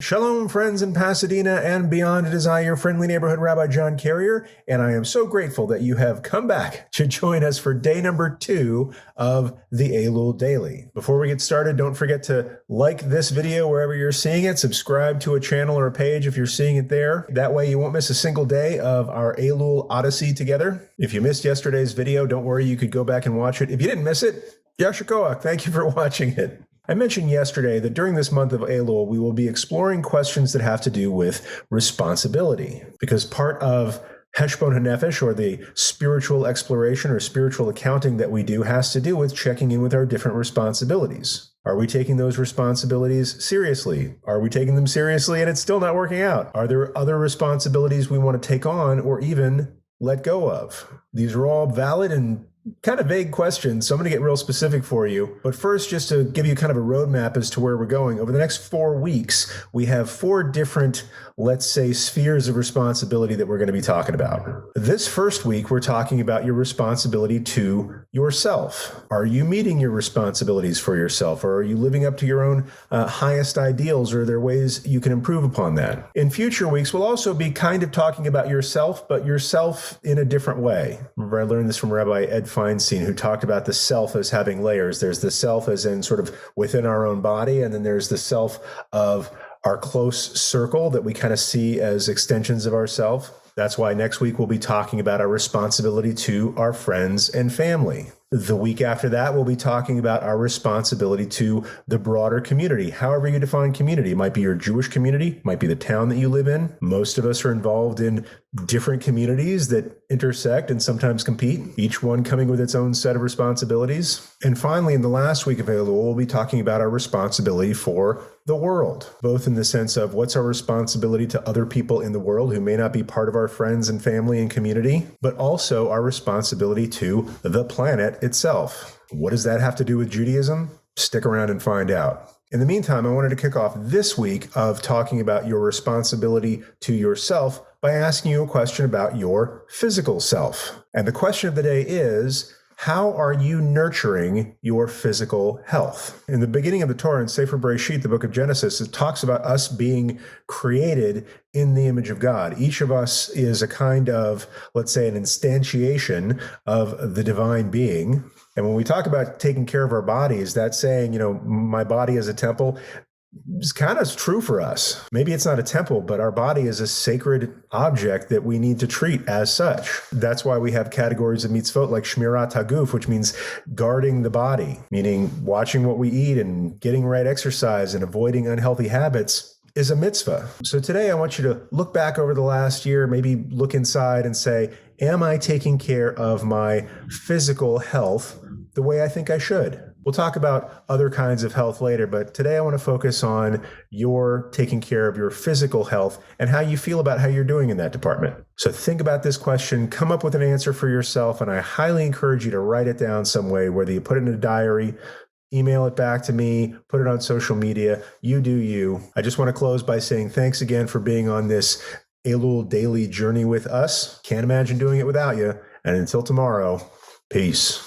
Shalom, friends in Pasadena and beyond. It is I, your friendly neighborhood Rabbi John Carrier, and I am so grateful that you have come back to join us for day number 2 of the Elul Daily. Before we get started, don't forget to like this video wherever you're seeing it, subscribe to a channel or a page if you're seeing it there. That way you won't miss a single day of our Elul Odyssey together. If you missed yesterday's video, don't worry, you could go back and watch it. If you didn't miss it, Yasher Koach, thank you for watching it. I mentioned yesterday that during this month of Elul, we will be exploring questions that have to do with responsibility, because part of Heshbon HaNefesh, or the spiritual exploration or spiritual accounting that we do, has to do with checking in with our different responsibilities. Are we taking those responsibilities seriously? Are we taking them seriously and it's still not working out? Are there other responsibilities we want to take on or even let go of? These are all valid and kind of vague questions, so I'm going to get real specific for you. But first, just to give you kind of a roadmap as to where we're going, over the next 4 weeks, we have 4 different, let's say, spheres of responsibility that we're going to be talking about. This first week, we're talking about your responsibility to yourself. Are you meeting your responsibilities for yourself, or are you living up to your own highest ideals, or are there ways you can improve upon that? In future weeks, we'll also be kind of talking about yourself, but yourself in a different way. Remember, I learned this from Rabbi Ed Feinstein, who talked about the self as having layers. There's the self as in sort of within our own body, and then there's the self of our close circle that we kind of see as extensions of ourself. That's why next week we'll be talking about our responsibility to our friends and family. The week after that, we'll be talking about our responsibility to the broader community. However you define community, it might be your Jewish community, might be the town that you live in. Most of us are involved in different communities that intersect and sometimes compete, each one coming with its own set of responsibilities. And finally, in the last week of Elul, we'll be talking about our responsibility for the world, both in the sense of what's our responsibility to other people in the world who may not be part of our friends and family and community, but also our responsibility to the planet itself. What does that have to do with Judaism? Stick around and find out. In the meantime, I wanted to kick off this week of talking about your responsibility to yourself by asking you a question about your physical self. And the question of the day is, how are you nurturing your physical health? In the beginning of the Torah, in Sefer Bereshit, the book of Genesis, it talks about us being created in the image of God. Each of us is a kind of, let's say, an instantiation of the divine being. And when we talk about taking care of our bodies, that's saying, my body is a temple. It's kind of true for us. Maybe it's not a temple, but our body is a sacred object that we need to treat as such. That's why we have categories of mitzvot like Shmirat Haguf, which means guarding the body, meaning watching what we eat and getting right exercise and avoiding unhealthy habits is a mitzvah. So today I want you to look back over the last year, maybe look inside and say, am I taking care of my physical health the way I think I should? We'll talk about other kinds of health later, but today I want to focus on your taking care of your physical health and how you feel about how you're doing in that department. So think about this question, come up with an answer for yourself, and I highly encourage you to write it down some way, whether you put it in a diary, email it back to me, put it on social media, you do you. I just want to close by saying thanks again for being on this Elul daily journey with us. Can't imagine doing it without you. And until tomorrow, peace.